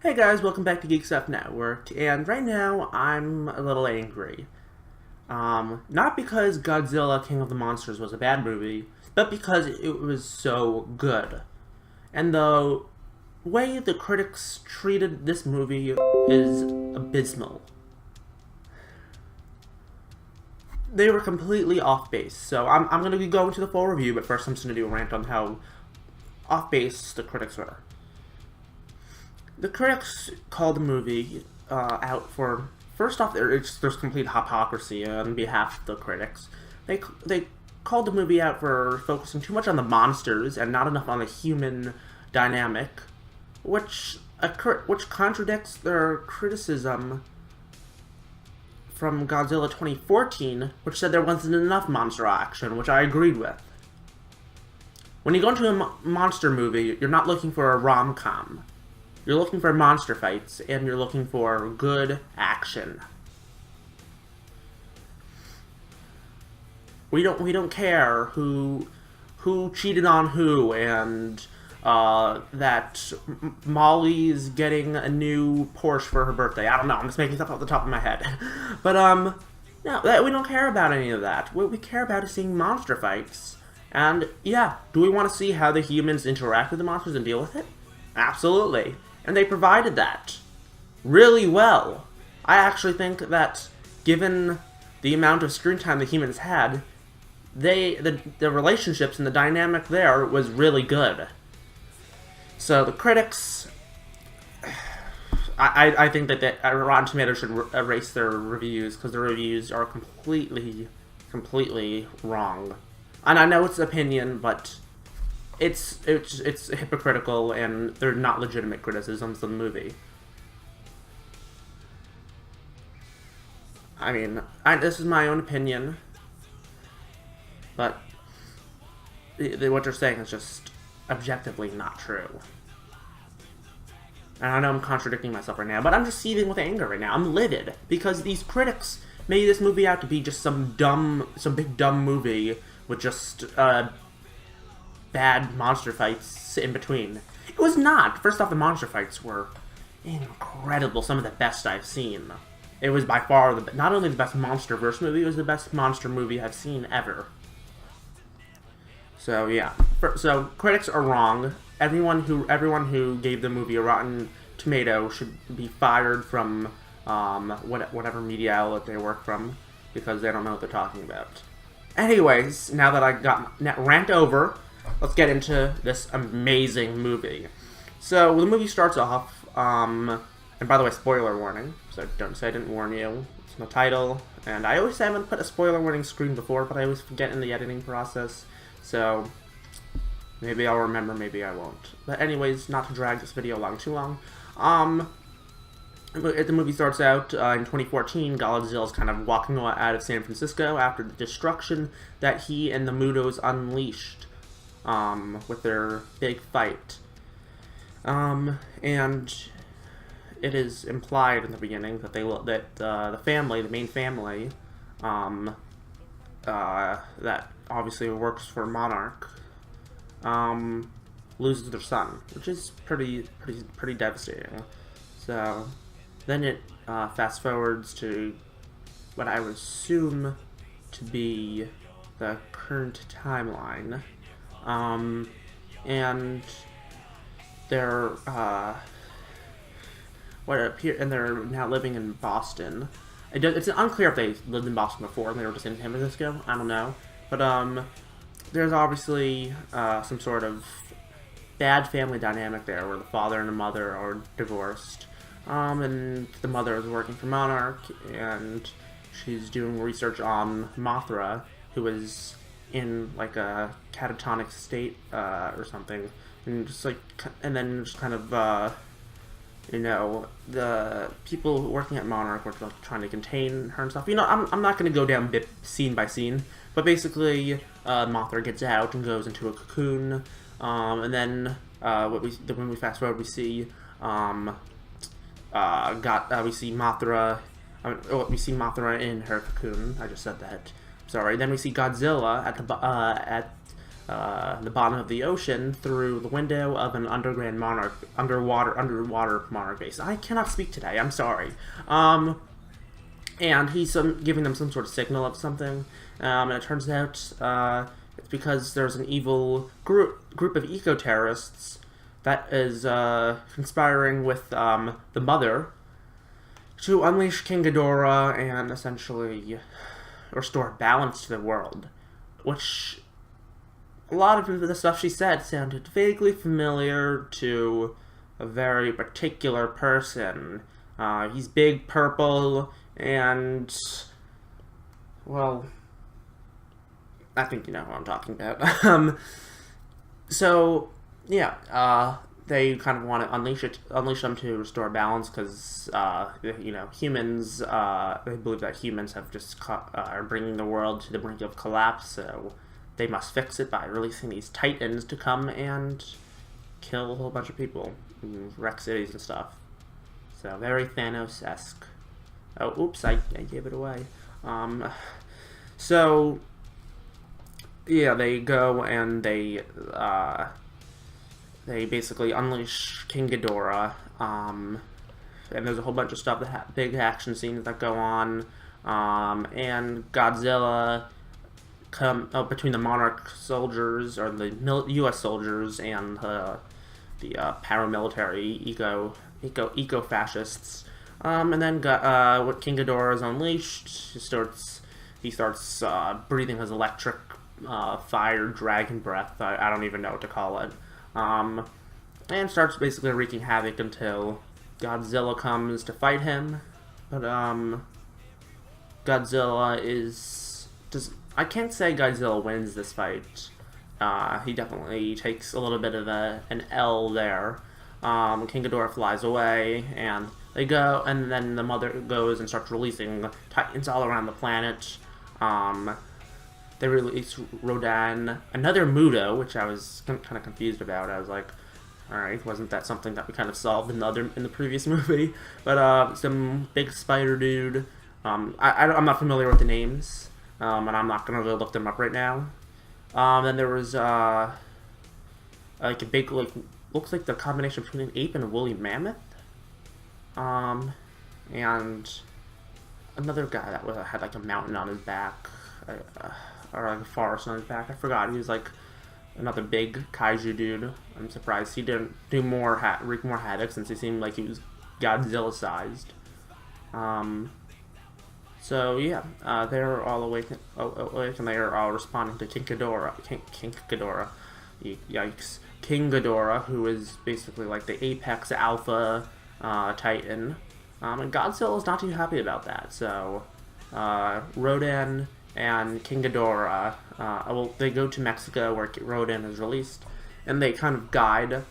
Hey guys, welcome back to Geek Stuff Network, and right now I'm a little angry. Not because Godzilla King of the Monsters was a bad movie, but because it was so good. And the way the critics treated this movie is abysmal. They were completely off base, so I'm going to be going to the full review, but first I'm just going to do a rant on how off base the critics were. The critics called the movie out for, first off, there's complete hypocrisy on behalf of the critics. They called the movie out for focusing too much on the monsters and not enough on the human dynamic, which contradicts their criticism from Godzilla 2014, which said there wasn't enough monster action, which I agreed with. When you go into a monster movie, you're not looking for a rom-com. You're looking for monster fights, and you're looking for good action. We don't care who cheated on who, and that Molly's getting a new Porsche for her birthday. I don't know. I'm just making stuff off the top of my head. But no, we don't care about any of that. What we care about is seeing monster fights. And yeah, do we want to see how the humans interact with the monsters and deal with it? Absolutely. And they provided that really well. I actually think that, given the amount of screen time the humans had, the relationships and the dynamic there was really good. So the critics, I think that Rotten Tomatoes should erase their reviews, because the reviews are completely wrong. And I know it's opinion, but it's hypocritical, and they're not legitimate criticisms of the movie. I mean, this is my own opinion, but what they're saying is just objectively not true. And I know I'm contradicting myself right now, but I'm just seething with anger right now. I'm livid, because these critics made this movie out to be just some big dumb movie with just bad monster fights in between. It was not. First off, the monster fights were incredible. Some of the best I've seen. It was by far not only the best MonsterVerse movie, it was the best monster movie I've seen ever. So yeah. So critics are wrong. Everyone who gave the movie a Rotten Tomato should be fired from whatever media outlet they work from, because they don't know what they're talking about. Anyways, now that I got that rant over, let's get into this amazing movie. So the movie starts off, and by the way, spoiler warning, so don't say I didn't warn you. It's in the title, and I always say I'm going to put a spoiler warning screen before, but I always forget in the editing process, so maybe I'll remember, maybe I won't. But anyways, not to drag this video along too long, the movie starts out in 2014. Godzilla's kind of walking out of San Francisco after the destruction that he and the Mutos unleashed with their big fight. And it is implied in the beginning that the main family, that obviously works for Monarch, loses their son, which is pretty devastating. So then it fast forwards to what I would assume to be the current timeline, and they're they're now living in Boston. It's unclear if they lived in Boston before and they were just in San Francisco. I don't know, but there's obviously some sort of bad family dynamic there, where the father and the mother are divorced. And the mother is working for Monarch, and she's doing research on Mothra, who is in like a catatonic state or something, and then just kind of the people working at Monarch were like trying to contain her and stuff. I'm not going to go down scene by scene, but basically Mothra gets out and goes into a cocoon, and then when we fast forward, we see we see Mothra. We see Mothra in her cocoon. I just said that. Sorry. Then we see Godzilla the bottom of the ocean through the window of an underwater monarch base. I cannot speak today. I'm sorry. And he's giving them some sort of signal of something. And it turns out it's because there's an evil group of eco-terrorists that is conspiring with the mother to unleash King Ghidorah and essentially restore balance to the world. Which, a lot of the stuff she said sounded vaguely familiar to a very particular person. He's big, purple, and, well, I think you know who I'm talking about. So, yeah, they kind of want to unleash them to restore balance because, humans, they believe that humans have just are bringing the world to the brink of collapse, so they must fix it by releasing these titans to come and kill a whole bunch of people, and wreck cities and stuff. So, very Thanos-esque. Oh, oops, I gave it away. So, yeah, they go and they basically unleash King Ghidorah, and there's a whole bunch of stuff, big action scenes that go on, and Godzilla between the Monarch soldiers, or the U.S. soldiers, and the paramilitary eco-fascists, and then when King Ghidorah is unleashed, he starts breathing his electric fire dragon breath. I don't even know what to call it. And starts basically wreaking havoc until Godzilla comes to fight him. But I can't say Godzilla wins this fight. He definitely takes a little bit of an L there. King Ghidorah flies away, and they go, and then the mother goes and starts releasing titans all around the planet. They release Rodan, another Muto, which I was kind of confused about. I was like, alright, wasn't that something that we kind of solved in the previous movie? But some big spider dude. I'm not familiar with the names, and I'm not gonna go look them up right now. Then there was like a big, looks like the combination between an ape and a woolly mammoth. And another guy that had like a mountain on his back, or like a forest on his back. I forgot. He was like another big kaiju dude. I'm surprised he didn't do wreak more havoc, since he seemed like he was Godzilla sized. So yeah, they're all awake, and they are all responding to King Ghidorah. King Ghidorah, yikes! King Ghidorah, who is basically like the apex alpha titan, and Godzilla is not too happy about that. So Rodan and King Ghidorah, they go to Mexico where Rodan is released, and they kind of guide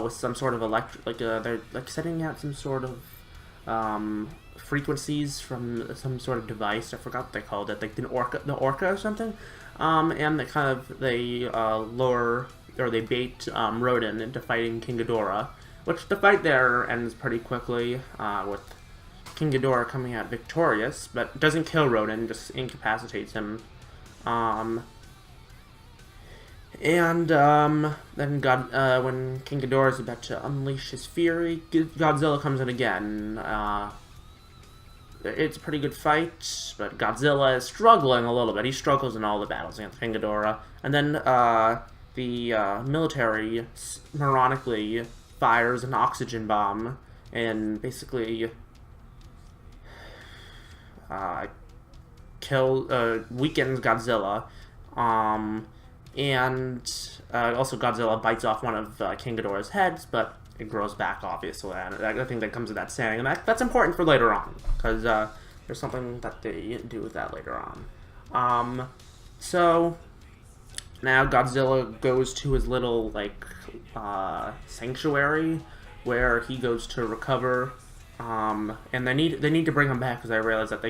with some sort of they're like setting out some sort of frequencies from some sort of device. I forgot what they called it, like the Orca or something. And they lure, or they bait Rodan into fighting King Ghidorah, which the fight there ends pretty quickly with King Ghidorah coming out victorious, but doesn't kill Rodan, just incapacitates him. Then when King Ghidorah is about to unleash his fury, Godzilla comes in again. It's a pretty good fight, but Godzilla is struggling a little bit. He struggles in all the battles against King Ghidorah. And then the military moronically fires an oxygen bomb and basically weakens Godzilla. And also Godzilla bites off one of King Ghidorah's heads, but it grows back, obviously. And I think that comes with that saying, and that's important for later on, because there's something that they do with that later on. So now Godzilla goes to his little sanctuary where he goes to recover, and they need to bring him back, because I realize that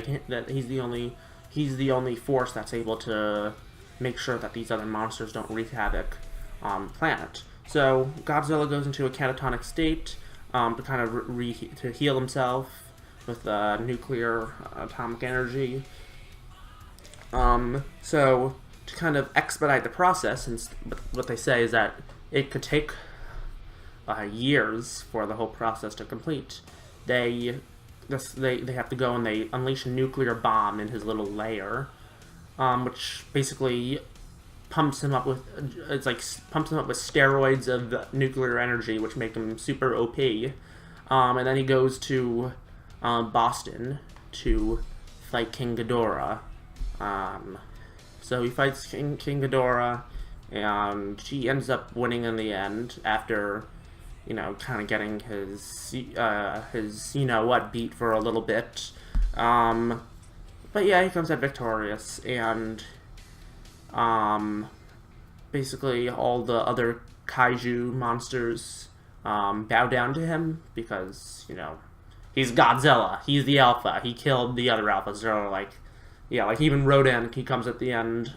he's the only force that's able to make sure that these other monsters don't wreak havoc on the planet. So Godzilla goes into a catatonic state to kind of to heal himself with nuclear atomic energy. So to kind of expedite the process, and what they say is that it could take years for the whole process to complete. They have to go and they unleash a nuclear bomb in his little lair, which basically pumps him up with steroids of nuclear energy, which make him super OP. And then he goes to Boston to fight King Ghidorah. So he fights King Ghidorah, and he ends up winning in the end after, kind of getting his beat for a little bit. But yeah, he comes out victorious, and basically all the other kaiju monsters bow down to him because, he's Godzilla. He's the alpha. He killed the other alphas. So, even Rodan, he comes at the end.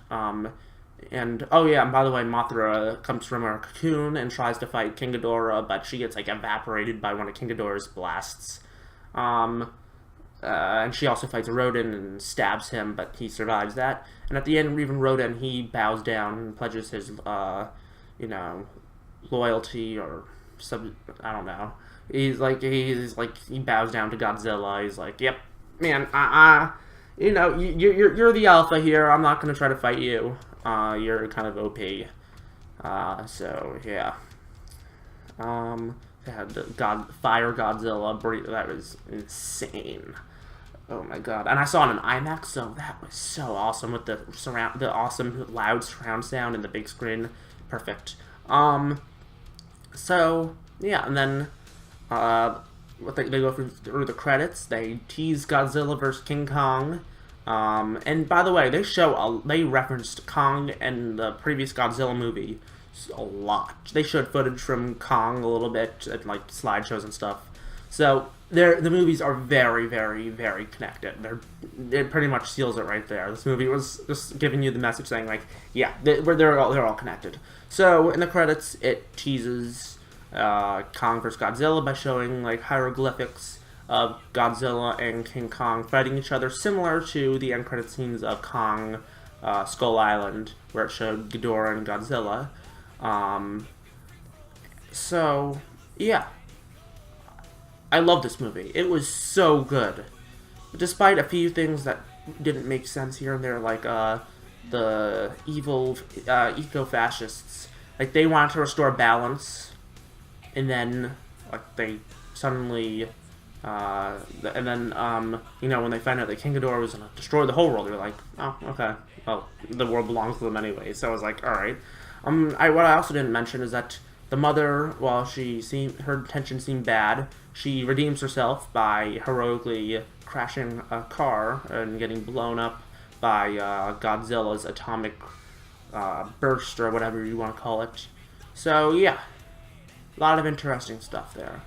And by the way, Mothra comes from her cocoon and tries to fight King Ghidorah, but she gets, evaporated by one of King Ghidorah's blasts. And she also fights Rodan and stabs him, but he survives that. And at the end, even Rodan, he bows down and pledges his, loyalty or I don't know. He bows down to Godzilla. He's like, yep, man, you're the alpha here. I'm not gonna try to fight you. You're kind of OP. So yeah. They had the Fire Godzilla. That was insane. Oh my god! And I saw it in IMAX, so that was so awesome with the awesome loud surround sound and the big screen. Perfect. So yeah, and then they go through the credits. They tease Godzilla vs. King Kong. And by the way, they referenced Kong in the previous Godzilla movie a lot. They showed footage from Kong a little bit at slideshows and stuff. So the movies are very, very, very connected. It pretty much seals it right there. This movie was just giving you the message saying they're all connected. So in the credits, it teases Kong vs. Godzilla by showing hieroglyphics of Godzilla and King Kong fighting each other, similar to the end credit scenes of Kong Skull Island, where it showed Ghidorah and Godzilla. So yeah, I love this movie. It was so good, despite a few things that didn't make sense here and there, like the evil eco-fascists. They wanted to restore balance, and then they suddenly when they found out that King Ghidorah was going to destroy the whole world, they were like, oh, okay, well, the world belongs to them anyway. So I was like, alright. What I also didn't mention is that the mother, while her intentions seemed bad, she redeems herself by heroically crashing a car and getting blown up by Godzilla's atomic burst, or whatever you want to call it. So yeah, a lot of interesting stuff there.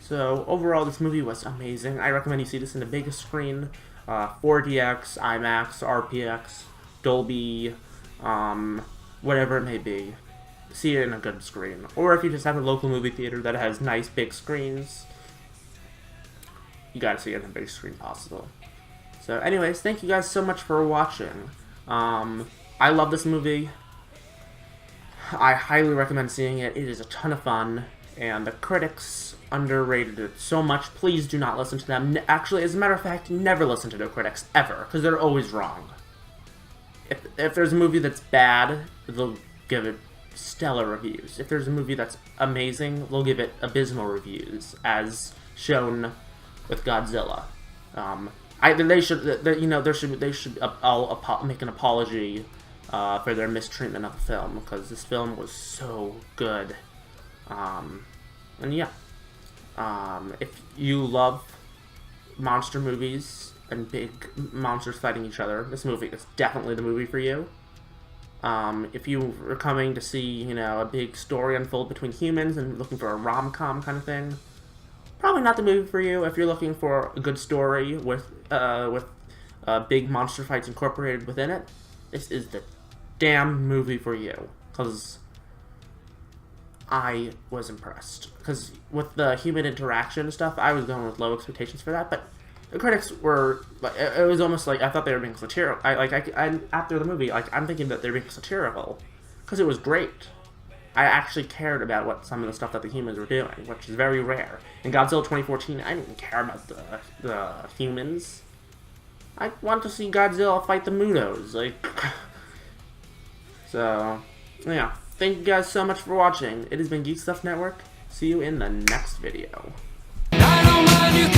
So overall, this movie was amazing. I recommend you see this in the biggest screen, 4DX, IMAX, RPX, Dolby, whatever it may be. See it in a good screen. Or if you just have a local movie theater that has nice big screens, you gotta see it in the biggest screen possible. So anyways, thank you guys so much for watching. I love this movie. I highly recommend seeing it. It is a ton of fun. And the critics underrated it so much. Please do not listen to them. Actually, as a matter of fact, never listen to the critics, ever, because they're always wrong. If there's a movie that's bad, they'll give it stellar reviews. If there's a movie that's amazing, they'll give it abysmal reviews, as shown with Godzilla. They should all make an apology for their mistreatment of the film, because this film was so good. And yeah, if you love monster movies and big monsters fighting each other, this movie is definitely the movie for you. If you are coming to see, a big story unfold between humans and looking for a rom-com kind of thing, probably not the movie for you. If you're looking for a good story with big monster fights incorporated within it, this is the damn movie for you, because I was impressed. Because with the human interaction and stuff, I was going with low expectations for that, but the critics were like, it was almost like I thought they were being satirical. I after the movie, like I'm thinking that they're being satirical because it was great. I actually cared about what some of the stuff that the humans were doing, which is very rare. In Godzilla 2014, I didn't care about the humans. I want to see Godzilla fight the Mutos, like. So, yeah. Thank you guys so much for watching. It has been Geek Stuff Network. See you in the next video. I don't mind you